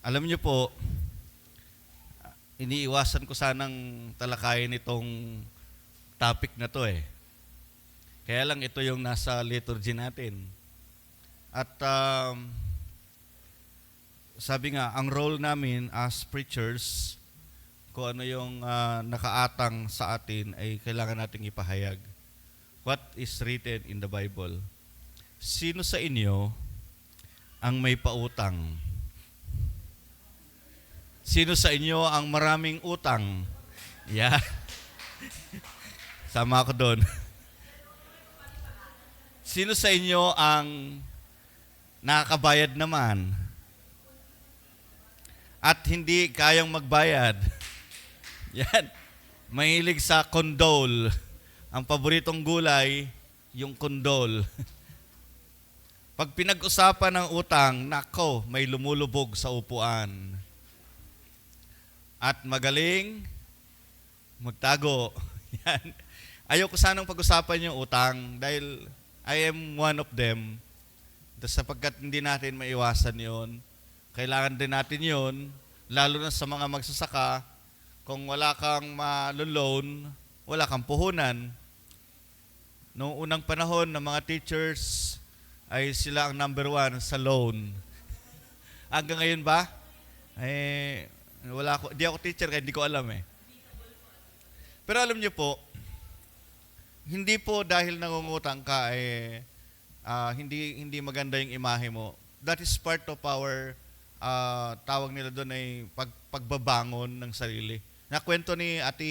Alam niyo po, iniiwasan ko sanang talakayin itong topic na to eh. Kaya lang ito yung nasa liturgy natin. At sabi nga, ang role namin as preachers, kung ano yung nakaatang sa atin ay kailangan nating ipahayag. What is written in the Bible? Sino sa inyo ang may pautang? Sino sa inyo ang maraming utang? Yeah. Sama ako doon. Sino sa inyo ang nakakabayad naman at hindi kayang magbayad? Yan. Mahilig sa condole. Ang paboritong gulay, yung condole. Pag pinag-usapan ng utang, nako, may lumulubog sa upuan. At magaling magtago. Yan. Ayoko sanang pag-usapan yung utang dahil I am one of them. Sapagkat hindi natin maiwasan yon, kailangan din natin yon, lalo na sa mga magsasaka. Kung wala kang maloloan, wala kang puhunan. Noong unang panahon ng mga teachers, ay sila ang number one sa loan. Hanggang ngayon ba? Di ako teacher kaya hindi ko alam eh. Pero alam niyo po, hindi po dahil nangungutang ka hindi maganda yung imahe mo. That is part of our tawag nila doon ay pagbabangon ng sarili. Nakwento ni Ate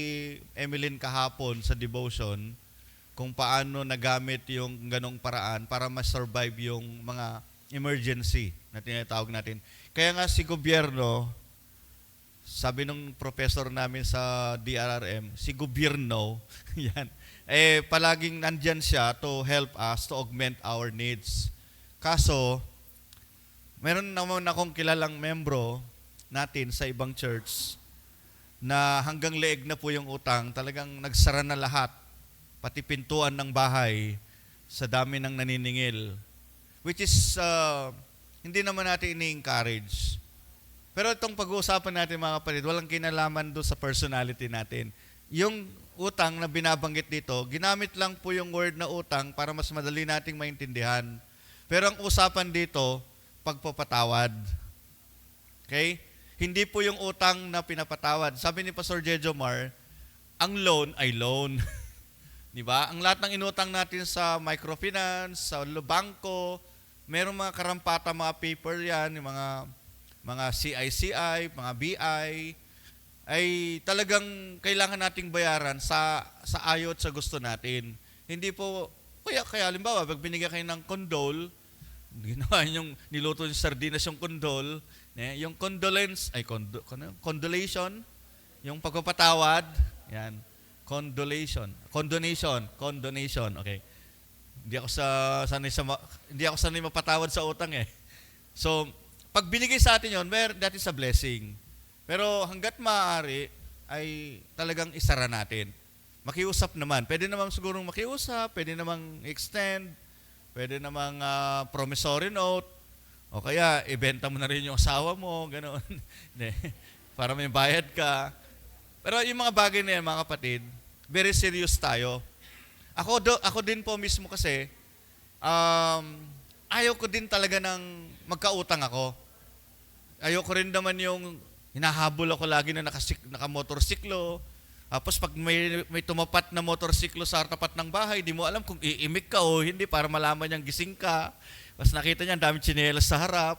Emeline kahapon sa devotion kung paano nagamit yung ganong paraan para ma-survive yung mga emergency na tinatawag natin. Kaya nga si gobyerno, sabi nung professor namin sa DRRM, si gobyerno, yan, palaging nandyan siya to help us to augment our needs. Kaso, meron naman akong kilalang membro natin sa ibang church na hanggang leeg na po yung utang, talagang nagsara na lahat, pati pintuan ng bahay sa dami ng naniningil. Which is, hindi naman natin ini-encourage. Pero itong pag-uusapan natin mga kapatid, walang kinalaman doon sa personality natin. Yung utang na binabanggit dito, ginamit lang po yung word na utang para mas madali nating maintindihan. Pero ang usapan dito, pagpapatawad. Okay? Hindi po yung utang na pinapatawad. Sabi ni Pastor Jejo Mar, ang loan ay loan. Di ba? Ang lahat ng inutang natin sa microfinance, sa bangko, merong mga karampata, mga paper yan, yung mga CICI, mga BI, ay talagang kailangan nating bayaran sa ayot sa gusto natin. Hindi po, kaya halimbawa, pag binigyan kayo ng condole, ginawa yung niluto yung sardinas yung condole, yung condolence, condolation, yung pagpapatawad, yan, condonation, okay. Hindi ako sanay mapatawad sa utang eh. So, pag binigay sa atin yon, that is a blessing. Pero hanggat maaari, ay talagang isara natin. Makiusap naman. Pwede namang sigurong makiusap, pwede namang extend, pwede namang promissory note, o kaya ibenta mo na rin yung asawa mo, gano'n. Para may bayad ka. Pero yung mga bagay na yan, mga kapatid, very serious tayo. Ako din po mismo kasi, ayaw ko din talaga ng magkautang ako. Ayaw ko rin naman yung hinahabol ako lagi na nakamotorsiklo. Tapos pag may tumapat na motorsiklo sa tapat ng bahay, di mo alam kung iimik ka o hindi para malaman niyang gising ka. Tapos nakita niya, daming tsinelas sa harap.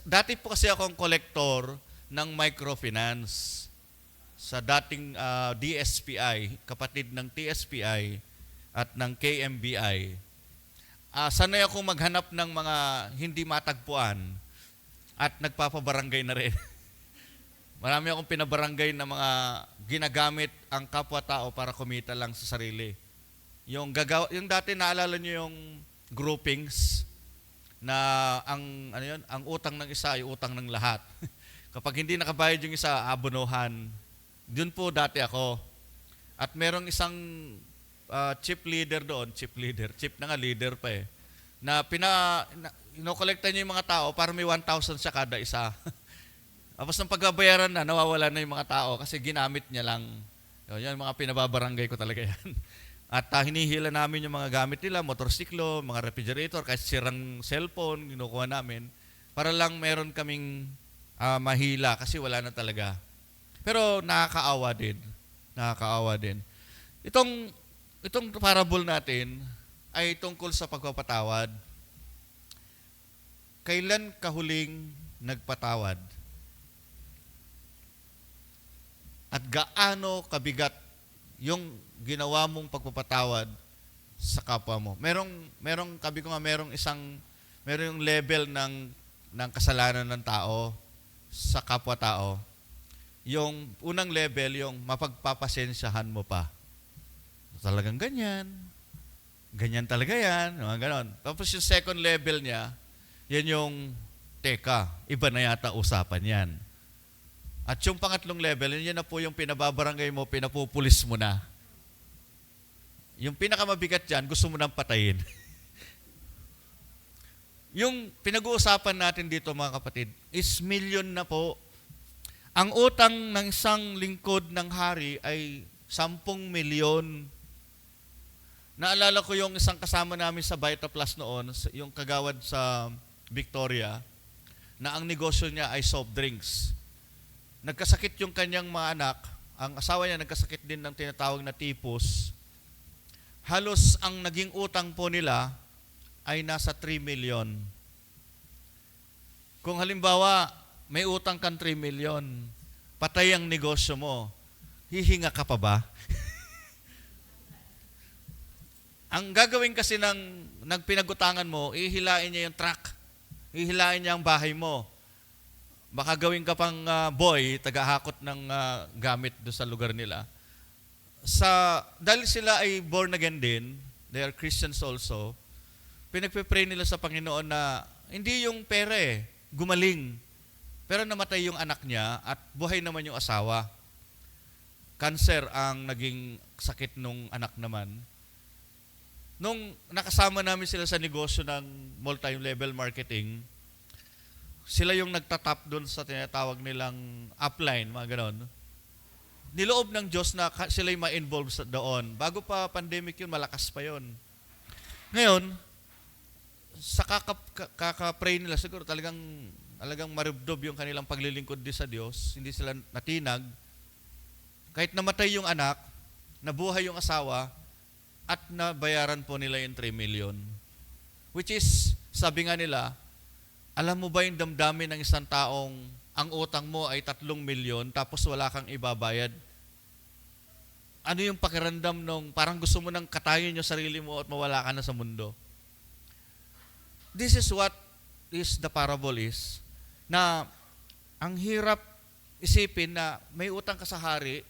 Dati po kasi akong collector ng microfinance sa dating DSPI, kapatid ng TSPI at ng KMBI. Sanay akong maghanap ng mga hindi matagpuan at nagpapabarangay na rin. Marami akong pinabarangay na mga ginagamit ang kapwa-tao para kumita lang sa sarili. Yung dati naalala niyo yung groupings na ang utang ng isa ay utang ng lahat. Kapag hindi nakabayad yung isa, abonohan. Doon po dati ako. At merong isang chief leader doon, chief na nga leader pa na inokolekta niya yung mga tao para may 1,000 siya kada isa. Tapos nang pagbabayaran na, nawawala na yung mga tao kasi ginamit niya lang. Yan, mga pinababarangay ko talaga yan. At hinihila namin yung mga gamit nila, motorsiklo, mga refrigerator, kahit sirang cellphone, kinukuha namin, para lang meron kaming mahila kasi wala na talaga. Pero nakakaawa din. Nakakaawa din. Itong parable natin ay tungkol sa pagpapatawad. Kailan ka huling nagpatawad? At gaano kabigat yung ginawa mong pagpapatawad sa kapwa mo? Merong yung level ng kasalanan ng tao sa kapwa-tao. Yung unang level, yung mapagpapasensyahan mo pa. Talagang ganyan. Ganyan talaga yan. Mga ganon. Tapos yung second level niya, yan yung, teka, iba na yata usapan yan. At yung pangatlong level, yun na po yung pinababarangay mo, pinapupulis mo na. Yung pinakamabigat dyan, gusto mo nang patayin. Yung pinag-uusapan natin dito mga kapatid, is million na po. Ang utang ng isang lingkod ng hari ay 10 milyon. Naalala ko yung isang kasama namin sa Vita Plus noon, yung kagawad sa Victoria, na ang negosyo niya ay soft drinks. Nagkasakit yung kanyang mga anak, ang asawa niya nagkasakit din ng tinatawag na typhus. Halos ang naging utang po nila ay nasa 3 million. Kung halimbawa, may utang kang 3 million, patay ang negosyo mo, hihinga ka pa ba? Ang gagawin kasi ng pinagutangan mo, ihilain niya yung truck, ihilain niya ang bahay mo. Baka gawin ka pang boy, tagahakot ng gamit doon sa lugar nila. Dahil sila ay born again din, they are Christians also, pinagpe-pray nila sa Panginoon na hindi yung pera gumaling. Pero namatay yung anak niya at buhay naman yung asawa. Cancer ang naging sakit nung anak naman. Nung nakasama namin sila sa negosyo ng multi-level marketing, sila yung nagtatap doon sa tinatawag nilang upline, mga ganon. Niloob ng Diyos na sila yung ma-involve doon. Bago pa pandemic yun, malakas pa yun. Ngayon, sa kaka-pray nila, siguro talagang marubdob yung kanilang paglilingkod din sa Diyos. Hindi sila natinag. Kahit namatay yung anak, nabuhay yung asawa, at nabayaran po nila yung 3 million. Which is, sabi nga nila, alam mo ba yung damdamin ng isang taong ang utang mo ay 3 milyon tapos wala kang ibabayad? Ano yung pakiramdam nung parang gusto mo nang katayin yung sarili mo at mawala ka na sa mundo? This is what is the parable is, na ang hirap isipin na may utang ka sa hari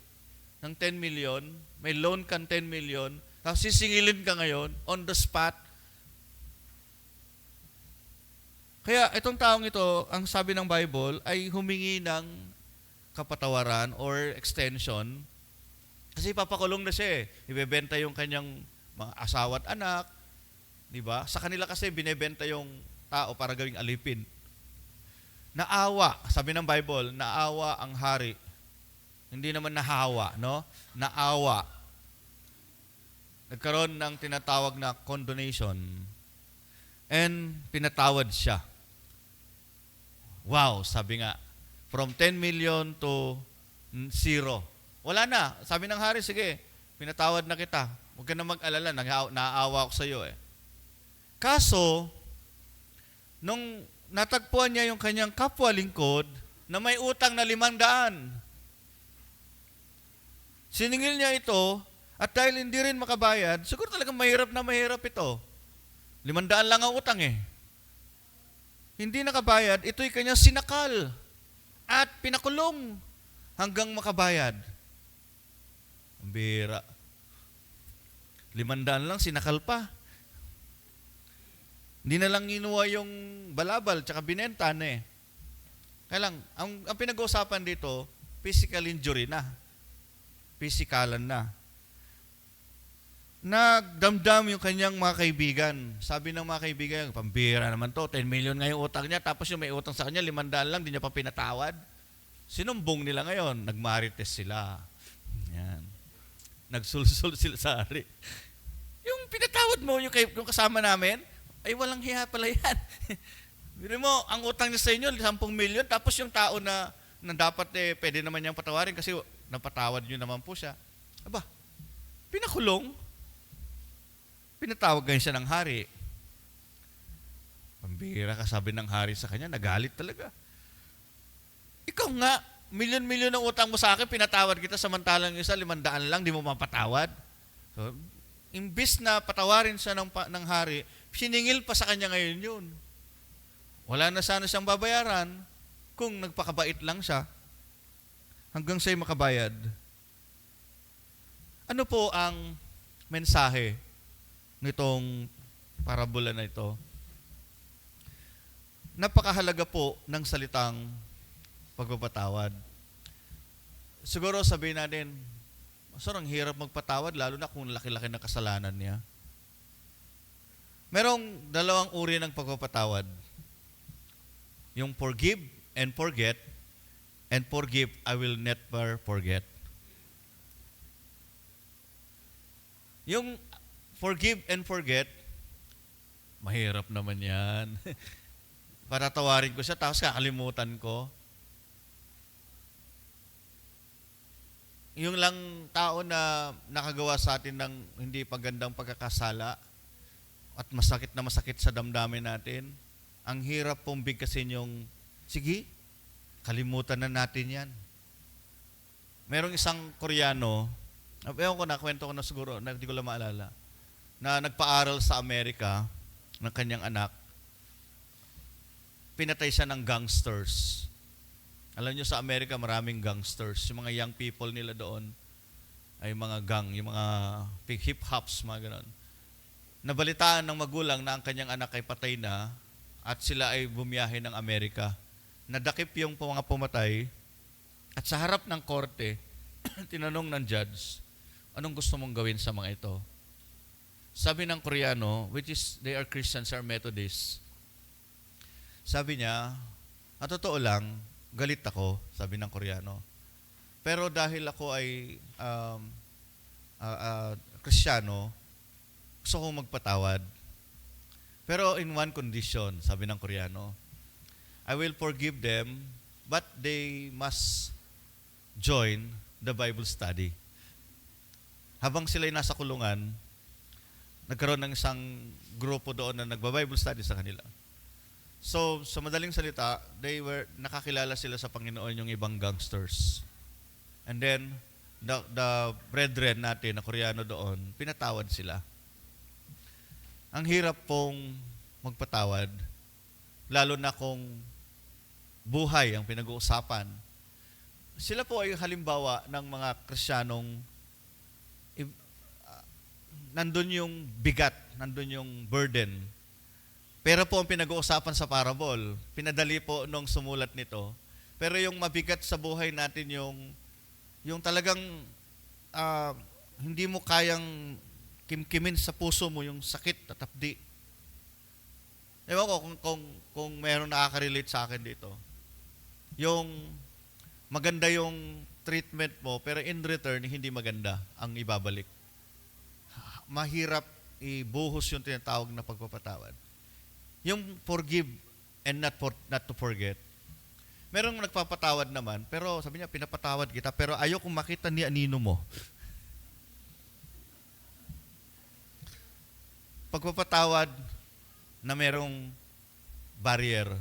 ng 10 million, may loan kang 10 million, tapos sisingilin ka ngayon on the spot. Kaya itong taong ito, ang sabi ng Bible, ay humingi ng kapatawaran or extension kasi papakulong na siya . Ibebenta yung kanyang mga asawa at anak, di ba? Sa kanila kasi binebenta yung tao para gawing alipin. Naawa, sabi ng Bible, naawa ang hari. Hindi naman nahawa, no? Naawa. Nagkaroon ng tinatawag na condonation and pinatawad siya. Wow, sabi nga, from 10 million to 0. Wala na. Sabi ng hari, sige, pinatawad na kita. Huwag ka na mag-alala, naaawa ako sa iyo . Kaso, nung natagpuan niya yung kanyang kapwa lingkod na may utang na 500, siningil niya ito at dahil hindi rin makabayad, siguro talagang mahirap na mahirap ito. 500 lang ang utang . Hindi nakabayad, ito'y kanyang sinakal at pinakulong hanggang makabayad. Ang bira. 500 lang, sinakal pa. Hindi na lang inuwa yung balabal tsaka binenta na . Kaya lang, ang pinag-uusapan dito, physical injury na. Physikalan na. Nagdamdam yung kanyang mga kaibigan. Sabi ng mga kaibigan, pambira naman to, 10 million nga yung utang niya, tapos yung may utang sa kanya, 500 lang, di niya pa pinatawad. Sinumbong nila ngayon, nagmarites sila. Yan. Nagsulsul sila sa hari. Yung pinatawad mo, yung kasama namin, ay walang hiya pala yan. Biro mo, ang utang niya sa inyo, 10 milyon, tapos yung tao na dapat pwede naman niyang patawarin kasi napatawad niyo naman po siya. Aba, pinakulong. Pinatawag ngayon siya ng hari. Pambira ka, sabi ng hari sa kanya, nagalit talaga. Ikaw nga, milyon-milyon ng utang mo sa akin, pinatawad kita, samantalang isa, 500 lang, di mo mapatawad. So, imbis na patawarin siya ng hari, siningil pa sa kanya ngayon yun. Wala na sana siyang babayaran kung nagpakabait lang siya hanggang siya'y makabayad. Ano po ang mensahe nitong parabola na ito? Napakahalaga po ng salitang pagpapatawad. Siguro sabihin natin, ang hirap magpatawad lalo na kung laki-laki na kasalanan niya. Merong 2 uri ng pagpapatawad. Yung forgive and forget, and forgive I will never forget. Yung forgive and forget, mahirap naman yan. Patatawarin ko siya, tapos kakalimutan ko. Yung lang tao na nakagawa sa atin ng hindi pagandang pagkakasala at masakit sa damdamin natin, ang hirap pong bigkasin yung, sige, kalimutan na natin yan. Merong isang Koreano, ewan ko na, kwento ko na siguro, hindi ko lang maalala, na nagpaaral sa Amerika ng kanyang anak, pinatay siya ng gangsters. Alam nyo, sa Amerika maraming gangsters. Yung mga young people nila doon ay mga gang, yung mga hip-hops, mga ganon. Nabalitaan ng magulang na ang kanyang anak ay patay na at sila ay bumiyahe ng Amerika. Nadakip yung mga pumatay at sa harap ng korte, tinanong ng judge, anong gusto mong gawin sa mga ito? Sabi ng Koreano, which is, they are Christians or Methodists, sabi niya, ang totoo lang, galit ako, sabi ng Koreano. Pero dahil ako ay Kristiyano, gusto kong magpatawad. Pero in one condition, sabi ng Koreano, I will forgive them, but they must join the Bible study. Habang sila'y nasa kulungan, nagkaroon ng isang grupo doon na nagba-Bible study sa kanila. So, sa madaling salita, nakakilala sila sa Panginoon yung ibang gangsters. And then, the brethren natin na Koreano doon, pinatawad sila. Ang hirap pong magpatawad, lalo na kung buhay ang pinag-uusapan. Sila po ay halimbawa ng mga Kristiyanong nandun yung bigat, nandun yung burden. Pero po ang pinag-uusapan sa parable, pinadali po nung sumulat nito. Pero yung mabigat sa buhay natin, yung talagang hindi mo kayang kimkimin sa puso mo yung sakit at hapdi. Ewan ko kung mayroong nakaka-relate sa akin dito. Yung maganda yung treatment mo, pero in return, hindi maganda ang ibabalik. Mahirap ibuhos yung tinatawag na pagpapatawad. Yung forgive and not to forget. Merong nagpapatawad naman, pero sabi niya, pinapatawad kita, pero ayaw kong makita ni anino mo. Pagpapatawad na merong barrier.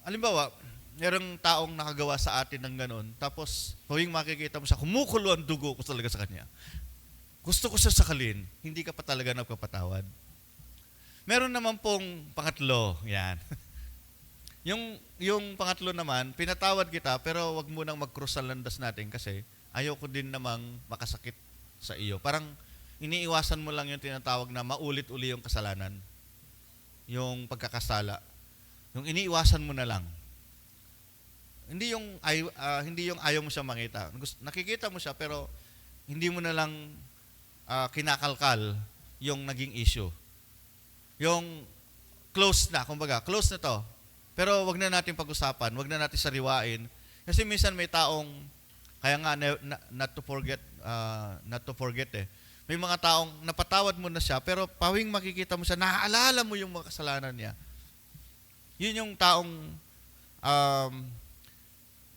Halimbawa, merong taong nakagawa sa atin ng ganon, tapos huwing makikita mo siya, kumukulo ang dugo ko talaga sa kanya. Gusto ko siya sakalin, hindi ka pa talaga nagpapatawad. Meron naman pong pangatlo, yan. yung pangatlo naman, pinatawad kita, pero wag mo nang mag-cross ang landas natin kasi ayaw ko din namang makasakit sa iyo. Parang iniiwasan mo lang yung tinatawag na maulit-uli yung kasalanan. Yung pagkakasala. Yung iniiwasan mo na lang. Hindi yung ayaw mo siya makita. Nakikita mo siya pero hindi mo na lang kinakalkal yung naging issue. Yung close na, kumbaga, close na to. Pero wag na natin pag-usapan, wag na natin sariwain. Kasi minsan may taong, kaya nga, not to forget eh. May mga taong napatawad mo na siya, pero pawing makikita mo siya, naaalala mo yung mga kasalanan niya. Yun yung taong,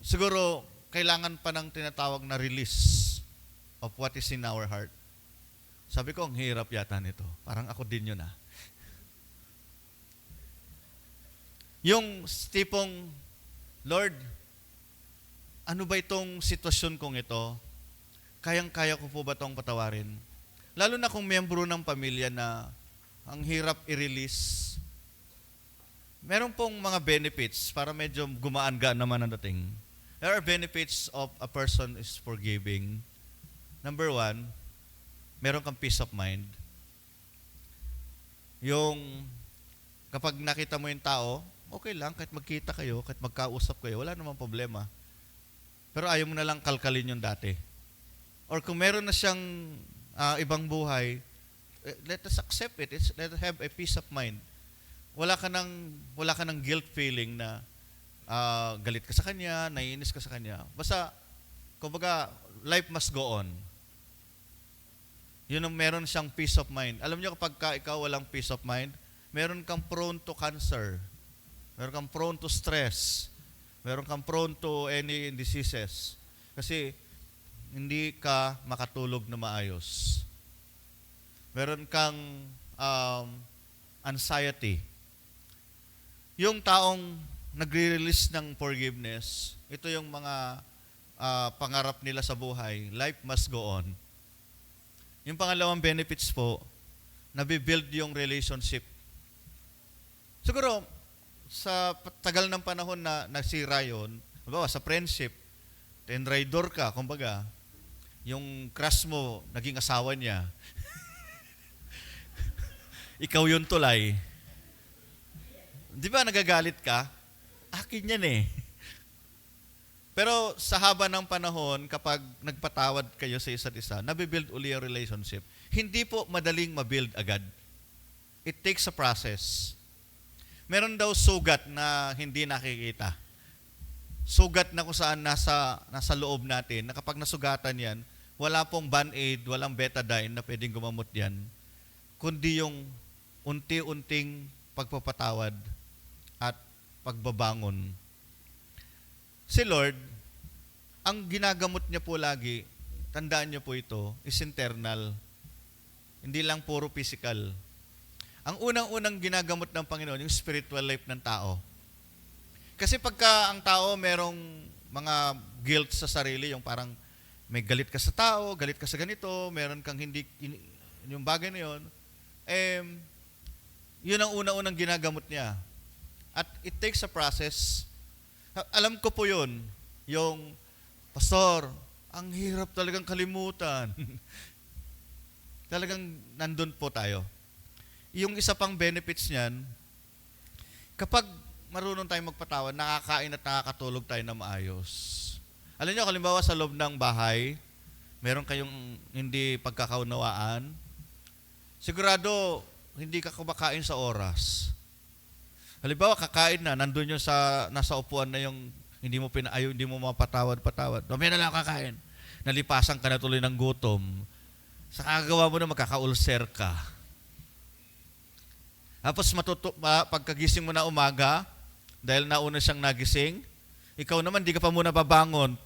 siguro, kailangan pa ng tinatawag na release of what is in our heart. Sabi ko, ang hirap yata nito. Parang ako din yun Yung tipong, Lord, ano ba itong sitwasyon kong ito? Kayang-kaya ko po ba itong patawarin? Lalo na kung miyembro ng pamilya na ang hirap i-release. Meron pong mga benefits para medyo gumaan-gaan naman ang dating. There are benefits of a person is forgiving. Number 1, meron kang peace of mind. Yung kapag nakita mo yung tao, okay lang, kahit magkita kayo, kahit magkausap kayo, wala namang problema. Pero ayaw mo na lang kalkalin yung dati. Or kung meron na siyang ibang buhay, let us accept it. Let us have a peace of mind. Wala ka ng guilt feeling na galit ka sa kanya, naiinis ka sa kanya. Basta, kumbaga, life must go on. Yun ang meron siyang peace of mind. Alam niyo kapag ikaw walang peace of mind, meron kang prone to cancer. Meron kang prone to stress. Meron kang prone to any diseases. Kasi hindi ka makatulog na maayos. Meron kang anxiety. Yung taong nagre-release ng forgiveness, ito yung mga pangarap nila sa buhay. Life must go on. Yung pangalawang benefits po, nabibuild yung relationship. Siguro, sa tagal ng panahon na nasira yun, sa friendship, tenraidor ka, kumbaga, yung crush mo, naging asawa niya. Ikaw yun tulay. Di ba nagagalit ka? Akin yan eh. Pero sa haba ng panahon, kapag nagpatawad kayo sa isa't isa, nabibuild uli ang relationship. Hindi po madaling mabuild agad. It takes a process. Meron daw sugat na hindi nakikita. Sugat na kung saan nasa loob natin, na kapag nasugatan yan, wala pong Band-Aid, walang betadine na pwedeng gumamot yan, kundi yung unti-unting pagpapatawad at pagbabangon. Si Lord, ang ginagamot niya po lagi, tandaan niyo po ito, is internal. Hindi lang puro physical. Ang unang-unang ginagamot ng Panginoon, yung spiritual life ng tao. Kasi pagka ang tao merong mga guilt sa sarili, yung parang may galit ka sa tao, galit ka sa ganito, meron kang hindi, yung bagay na yun, yun ang unang-unang ginagamot niya. At it takes a process. Alam ko po yun, yung, Pastor, ang hirap talagang kalimutan. Talagang nandun po tayo. Yung isa pang benefits niyan, kapag marunong tayong magpatawad, nakakain at nakakatulog tayo na maayos. Alam niyo, halimbawa sa loob ng bahay, meron kayong hindi pagkakaunawaan, sigurado hindi ka kumakain sa oras. Halimbawa, kakain na, nandun yung nasa upuan na yung hindi mo mapatawad-patawad. Mamaya na lang kakain. Nalipasan ka na tuloy ng gutom. Sa kagagawa mo na magkaka-ulcer ka. Tapos pagkagising mo na umaga, dahil nauna siyang nagising, ikaw naman di ka pa muna babangon.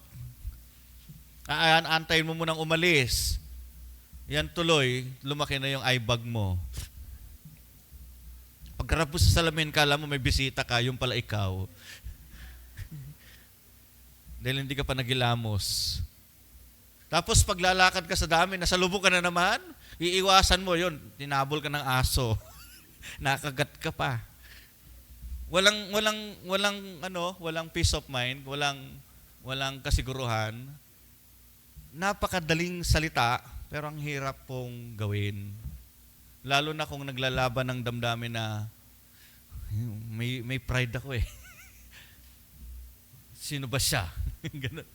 Antayin mo munang umalis. Yan tuloy, lumaki na yung eye bag mo. Pagkarap mo sa salamin, kala mo may bisita ka, yung pala ikaw. Dahil hindi ka pa nagilamos. Tapos paglalakad ka sa dami, nasalubong ka na naman, iiwasan mo yun, tinabol ka ng aso. Nakagat ka pa. Walang peace of mind, walang kasiguruhan. Napakadaling salita, pero ang hirap pong gawin. Lalo na kung naglalaban ng damdamin na may pride ako eh. Sino ba siya? Ganun.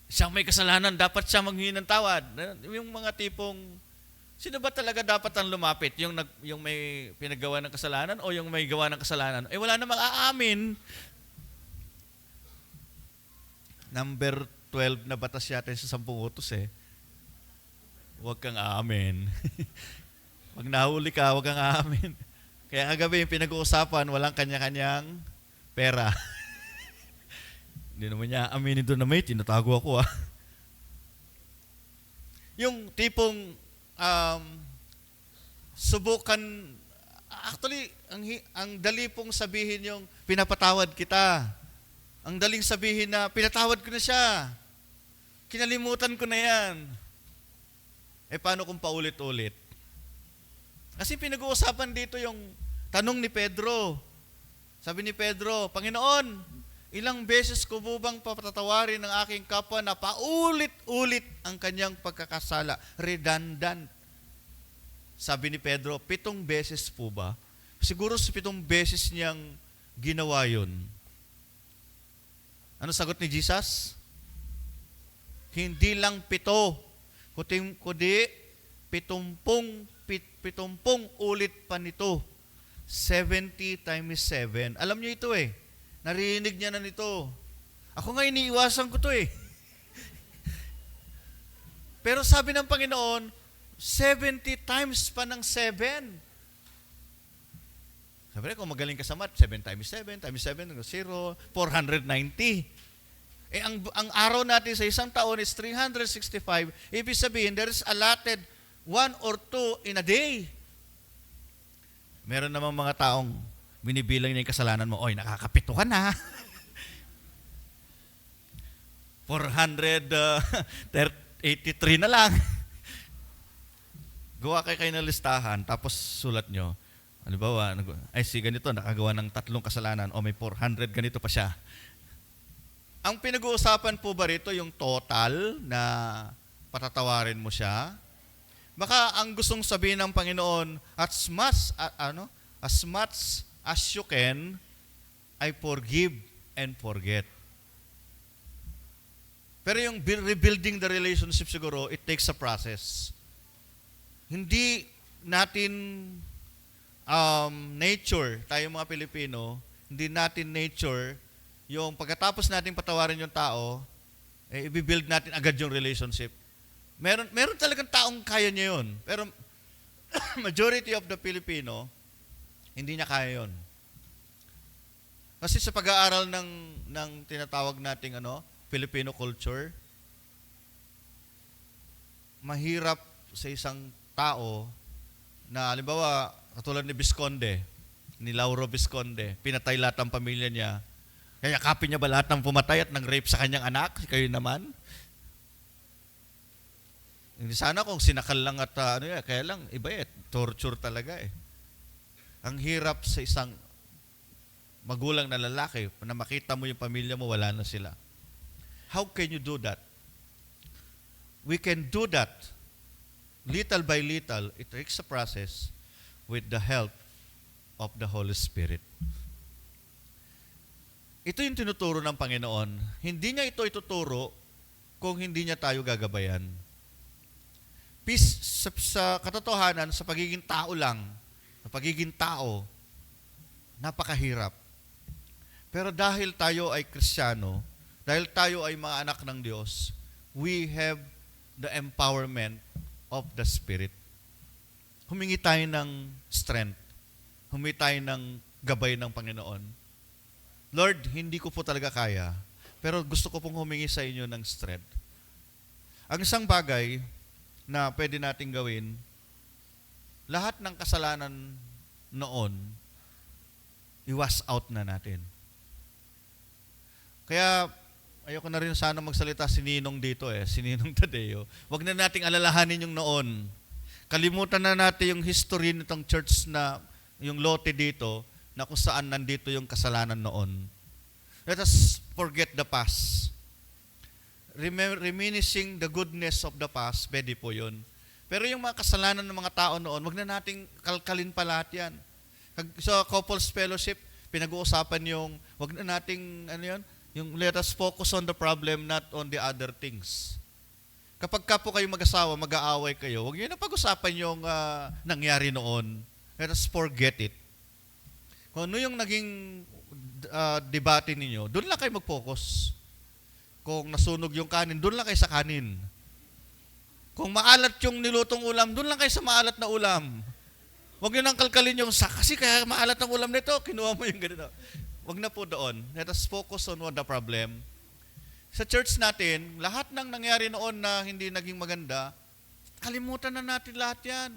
Siyang may kasalanan, dapat siya manghingi ng tawad. Yung mga tipong Sino ba talaga dapat ang lumapit? Yung may pinaggawa ng kasalanan o yung may gawa ng kasalanan? Eh wala namang aamin. Number 12 na batas yata sa 10 utos eh. Huwag kang aamin. Pag nahuli ka, huwag kang aamin. Kaya kagabi yung pinag-uusapan, walang kanya-kanyang pera. Hindi naman niya aminin doon na may tinatago ako Yung tipong subukan, actually, ang dali pong sabihin yung pinapatawad kita. Ang daling sabihin na pinatawad ko na siya. Kinalimutan ko na yan. Eh paano kung paulit-ulit? Kasi pinag-uusapan dito yung tanong ni Pedro. Sabi ni Pedro, Panginoon, ilang beses ko bang papatawarin ng aking kapwa na paulit-ulit ang kanyang pagkakasala? Redundant. Sabi ni Pedro, 7 beses po ba? Siguro sa 7 beses niyang ginawa yun. Ano sagot ni Jesus? Hindi lang 7, kundi 70 ulit pa nito. 70 times 7. Alam niyo ito eh. Narinig niya na nito. Ako nga iniiwasan ko to eh. Pero sabi ng Panginoon, 70 times pa ng 7. Sabi rin, kung magaling ka sa math, 7 times 7 times 7, 0, 490. Eh, ang araw natin sa isang taon is 365. Ibig sabihin, there is allotted 1 or 2 in a day. Meron namang mga taong binibilang niya yung kasalanan mo, oy, nakakapito ka na. 483 na lang. Gawa kayo ng listahan, tapos sulat nyo. Halimbawa, ganito, nakagawa ng 3 kasalanan, o may 400, ganito pa siya. Ang pinag-uusapan po ba rito yung total na patatawarin mo siya? Baka ang gustong sabihin ng Panginoon, as much as you can, I forgive and forget. Pero yung rebuilding the relationship siguro, it takes a process. Hindi natin nature, tayo mga Pilipino, hindi natin nature, yung pagkatapos natin patawarin yung tao, i-build natin agad yung relationship. Meron talagang taong kaya niya yun. Pero majority of the Filipino, hindi niya kaya yun. Kasi sa pag-aaral ng tinatawag nating Filipino culture, mahirap sa isang tao na, halimbawa, katulad ni Visconde, ni Lauro Visconde, pinatay lahat ng pamilya niya. Kaya yakapin niya ba lahat ng pumatay at nang-rape sa kanyang anak? Kayo naman? Hindi sana kung sinakal lang at kaya lang, iba torture talaga eh. Ang hirap sa isang magulang na lalaki, na makita mo yung pamilya mo, wala na sila. How can you do that? We can do that little by little. It takes a process with the help of the Holy Spirit. Ito yung tinuturo ng Panginoon. Hindi niya ito ituturo kung hindi niya tayo gagabayan. Peace sa katotohanan, sa pagiging tao lang, sa pagiging tao, napakahirap. Pero dahil tayo ay Kristiyano, dahil tayo ay mga anak ng Diyos, we have the empowerment of the Spirit. Humingi tayo ng strength. Humingi tayo ng gabay ng Panginoon. Lord, hindi ko po talaga kaya, pero gusto ko pong humingi sa inyo ng strength. Ang isang bagay na pwede nating gawin, lahat ng kasalanan noon, i-wash out na natin. Kaya, ayoko na rin sana magsalita si Ninong dito si Ninong Tadeo. Huwag na nating alalahanin yung noon. Kalimutan na natin yung history nitong church na, yung lote dito, na kung saan nandito yung kasalanan noon. Let us forget the past. Reminiscing the goodness of the past, pwede po yun. Pero yung mga kasalanan ng mga tao noon, wag na nating kalkalin pa lahat yan. Sa couples fellowship, pinag-uusapan yung, wag na nating, yung let us focus on the problem, not on the other things. Kapag ka po kayo mag-asawa, mag-aaway kayo, huwag niyo na pag-usapan yung nangyari noon. Let us forget it. Kung ano yung naging debate ninyo, doon lang kayo mag-focus. Kung nasunog yung kanin, doon lang kayo sa kanin. Kung maalat yung nilutong ulam, doon lang kayo sa maalat na ulam. Huwag nyo nang kalkalin yung kasi kaya maalat ang ulam nito, kinuha mo yung ganito. Huwag na po doon. Let us focus on what the problem. Sa church natin, lahat ng nangyari noon na hindi naging maganda, kalimutan na natin lahat yan.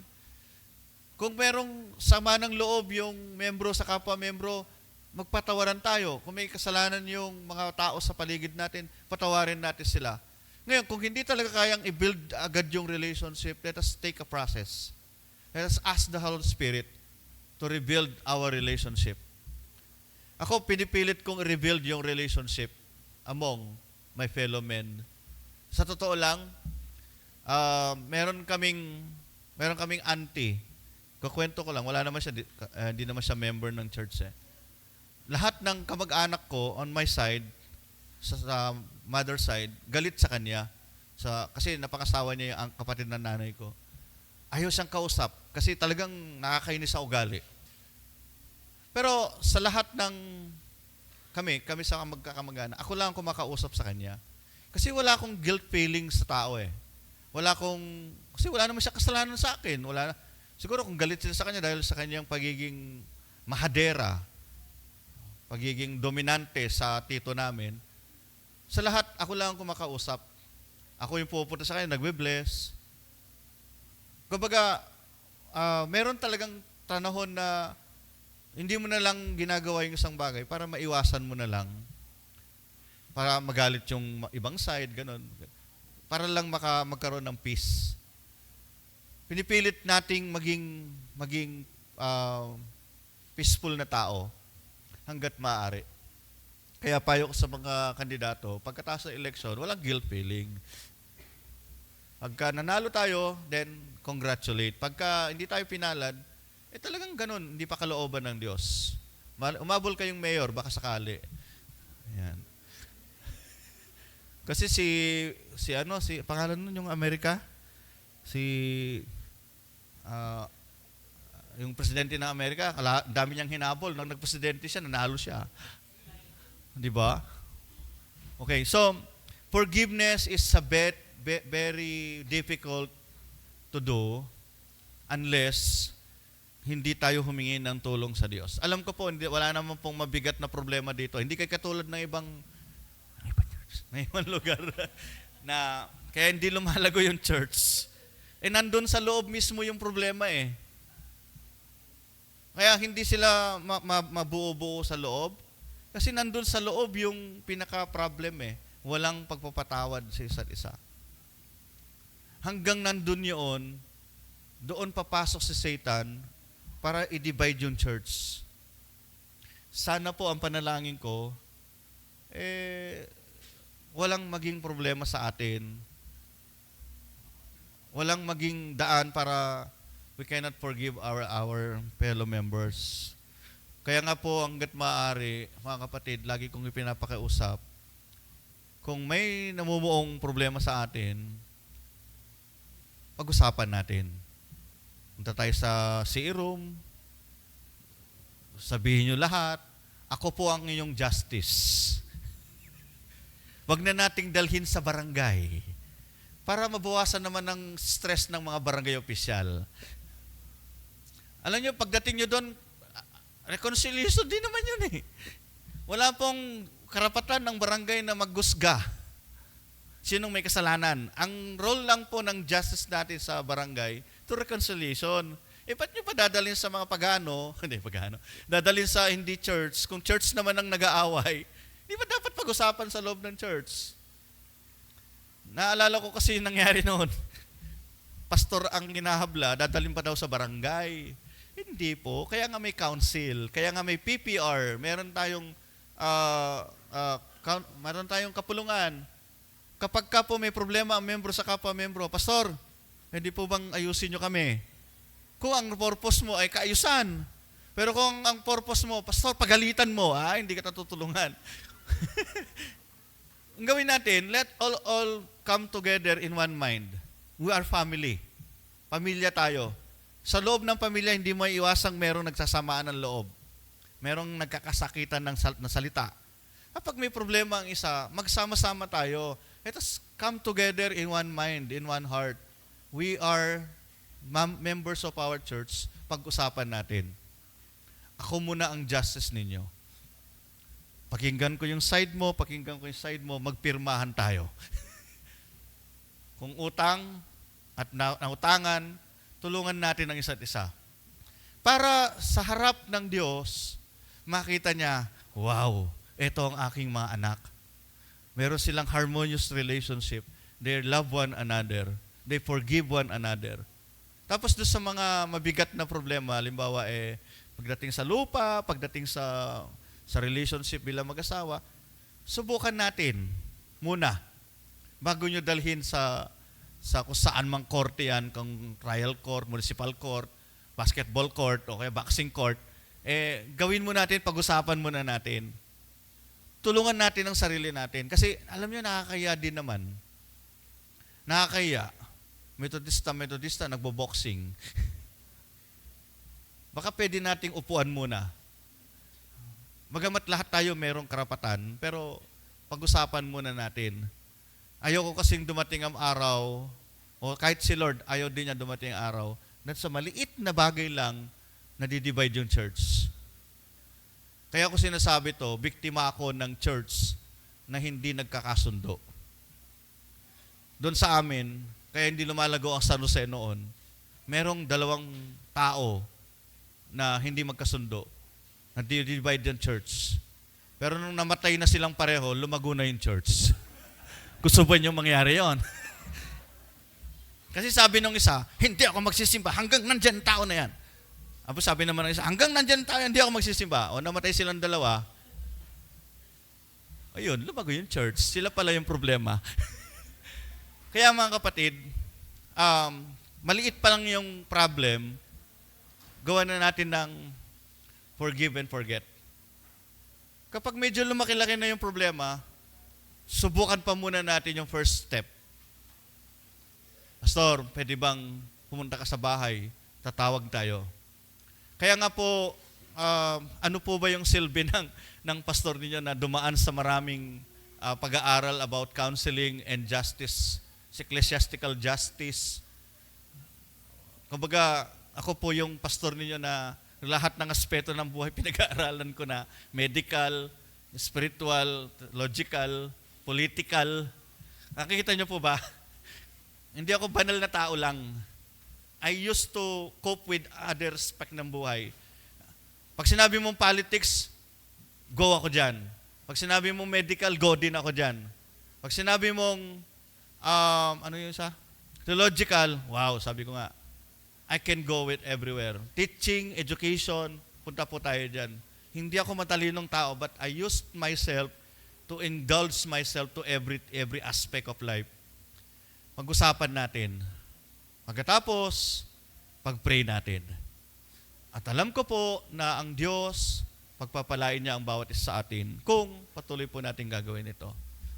Kung merong sama ng loob yung membro sa kapwa-membro, magpatawaran tayo. Kung may kasalanan yung mga tao sa paligid natin, patawarin natin sila. Ngayon, kung hindi talaga kayang i-build agad yung relationship, let us take a process. Let us ask the Holy Spirit to rebuild our relationship. Ako, pinipilit kong i-rebuild yung relationship among my fellow men. Sa totoo lang, meron kaming auntie. Kukwento ko lang, wala naman siya, hindi naman siya member ng church eh. Lahat ng kamag-anak ko on my side, sa mother side, galit sa kanya. Kasi napakasawa niya yung kapatid ng nanay ko. Ayaw siyang kausap kasi talagang nakakainis sa ugali. Pero sa lahat ng kami sa magkakamag-anak, ako lang ang kumakausap sa kanya. Kasi wala akong guilt feeling sa tao eh. Kasi wala naman siya kasalanan sa akin. Siguro kung galit sila sa kanya dahil sa kanyang pagiging mahadera, pagiging dominante sa tito namin, sa lahat, ako lang ang kumakausap. Ako yung pupunta sa kanya, nagbe-bless. Kumbaga, meron talagang panahon na hindi mo na lang ginagawa yung isang bagay para maiwasan mo na lang. Para magalit yung ibang side, ganun. Para lang magkaroon ng peace. Pinipilit nating maging peaceful na tao hanggat maaari. Kaya payo ko sa mga kandidato, pagkatapos ng election, walang guilt feeling. Pagka nanalo tayo, then congratulate. Pagka hindi tayo pinalad, talagang ganun, hindi pa kalooban ng Diyos. Umabol kayong mayor, baka sakali. Ayan. Kasi pangalan nun yung Amerika? Yung presidente ng Amerika, dami niyang hinabol. Nang nagpresidente siya, nanalo siya. Di ba? Okay, so forgiveness is very difficult to do unless hindi tayo humingi ng tulong sa Diyos. Alam ko po, wala naman pong mabigat na problema dito. Hindi kayo katulad ng ibang lugar na kaya hindi lumalago yung church. Nandun sa loob mismo yung problema eh. Kaya hindi sila mabuo-buo sa loob. Kasi nandun sa loob yung pinaka-problem eh. Walang pagpapatawad sa isa't isa. Hanggang nandun yun, doon papasok si Satan para i-divide yung church. Sana po ang panalangin ko, walang maging problema sa atin. Walang maging daan para we cannot forgive our fellow members. Kaya nga po, hanggat maaari, mga kapatid, lagi kong ipinapakiusap, kung may namumuong problema sa atin, pag-usapan natin. Punta tayo sa CE room, sabihin nyo lahat, ako po ang inyong justice. Wag na nating dalhin sa barangay para mabawasan naman ng stress ng mga barangay opisyal. Alam nyo, pagdating nyo doon, reconciliation din naman yun eh. Wala pong karapatan ng barangay na maggusga sinong may kasalanan. Ang role lang po ng justice natin sa barangay to reconciliation. Ba't nyo pa dadalhin sa mga pagano? Dadalhin sa hindi church. Kung church naman ang nag-aaway, di ba dapat pag-usapan sa loob ng church? Naalala ko kasi yung nangyari noon. Pastor ang ginahabla, dadalhin pa daw sa barangay. Hindi po. Kaya nga may council. Kaya nga may PPR. Meron tayong kapulungan. Kapag ka po may problema ang membro sa kapwa-membro, Pastor, hindi po bang ayusin nyo kami? Kung ang purpose mo ay kaayusan. Pero kung ang purpose mo, Pastor, pagalitan mo, hindi ka tutulungan. Ang gawin natin, let all come together in one mind. We are family. Pamilya tayo. Sa loob ng pamilya, hindi mo iwasang merong nagsasamaan ng loob. Merong nagkakasakitan ng salita. Kapag may problema ang isa, magsama-sama tayo. Let us come together in one mind, in one heart. We are members of our church. Pag-usapan natin. Ako muna ang justice ninyo. Pakinggan ko yung side mo, pakinggan ko yung side mo, magpirmahan tayo. Kung utang at nautangan, tulungan natin ang isa't isa. Para sa harap ng Diyos, makita niya, wow, ito ang aking mga anak. Meron silang harmonious relationship. They love one another. They forgive one another. Tapos doon sa mga mabigat na problema, halimbawa pagdating sa lupa, pagdating sa relationship bilang mag-asawa, subukan natin muna bago nyo dalhin sa kung saan mang korte yan, kung trial court, municipal court, basketball court, o kaya boxing court, gawin mo natin, pag-usapan muna natin. Tulungan natin ang sarili natin. Kasi alam nyo, nakakaya din naman. Nakakaya. Metodista, nagbo-boxing. Baka pwede nating upuan muna. Bagamat lahat tayo merong karapatan, pero pag-usapan muna natin. Ayoko kasing dumating ang araw, o kahit si Lord, ayaw din niya dumating ang araw, na sa maliit na bagay lang, nadidivide yung church. Kaya ko sinasabi to, biktima ako ng church na hindi nagkakasundo. Doon sa amin, kaya hindi lumalago ang San Jose noon, merong 2 tao na hindi magkasundo, nadidivide yung church. Pero nung namatay na silang pareho, lumago na yung church. Gusto ba nyo mangyari yon? Kasi sabi nung isa, hindi ako magsisimba hanggang nandyan tao na yan. Apo sabi naman ng isa, hanggang nandyan tao, hindi ako magsisimba. O namatay silang 2. Ayun, lumago yung church. Sila pala yung problema. Kaya mga kapatid, maliit pa lang yung problem, gawa na natin ng forgive and forget. Kapag medyo lumaki-laki na yung problema, subukan pa muna natin yung first step. Pastor, pwede bang pumunta ka sa bahay? Tatawag tayo. Kaya nga po, ano po ba yung silbi ng pastor ninyo na dumaan sa maraming pag-aaral about counseling and justice, ecclesiastical justice? Kumbaga, ako po yung pastor ninyo na lahat ng aspeto ng buhay pinag-aaralan ko na medical, spiritual, logical, political. Nakikita niyo po ba? Hindi ako banal na tao lang. I used to cope with other aspect ng buhay. Pag sinabi mong politics, go ako dyan. Pag sinabi mong medical, go din ako dyan. Pag sinabi mong, ano yun sa? Theological, wow, sabi ko nga, I can go with everywhere. Teaching, education, punta po tayo dyan. Hindi ako matalinong tao, but I used myself to indulge myself to every aspect of life. Pag-usapan natin. Pagkatapos, pag-pray natin. At alam ko po na ang Diyos, pagpapalain niya ang bawat isa sa atin kung patuloy po natin gagawin ito.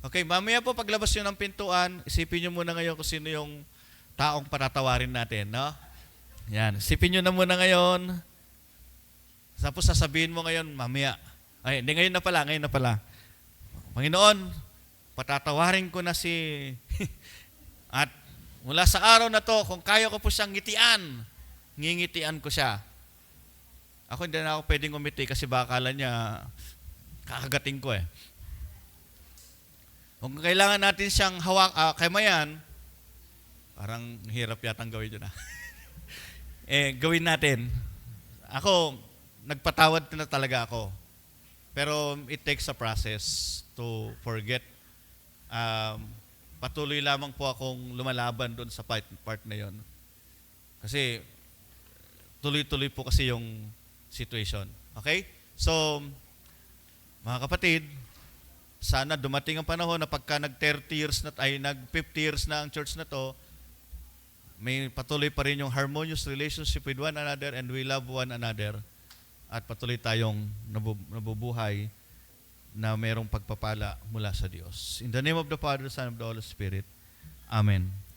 Okay, mamaya po paglabas nyo ng pintuan, isipin nyo muna ngayon kung sino yung taong patatawarin natin, no? Yan, isipin nyo na muna ngayon. Tapos sasabihin mo ngayon, mamaya. Ay, hindi, ngayon na pala. Panginoon, patatawarin ko na si... At mula sa araw na to, kung kaya ko po siyang ngitian, ngingitian ko siya. Ako hindi na ako pwedeng umiti kasi baka akala niya kakagating ko eh. Kung kailangan natin siyang kamayan, parang hirap yatang gawin yun gawin natin. Ako, nagpatawad na talaga ako. Pero it takes a process to forget. Patuloy lamang po akong lumalaban doon sa part na yon. Kasi tuloy-tuloy po kasi yung situation. Okay? So, mga kapatid, sana dumating ang panahon na pagka nag-30 years na nag-50 years na ang church na to, may patuloy pa rin yung harmonious relationship with one another and we love one another. At patuloy tayong nabubuhay na merong pagpapala mula sa Diyos. In the name of the Father, Son, of the Holy Spirit. Amen.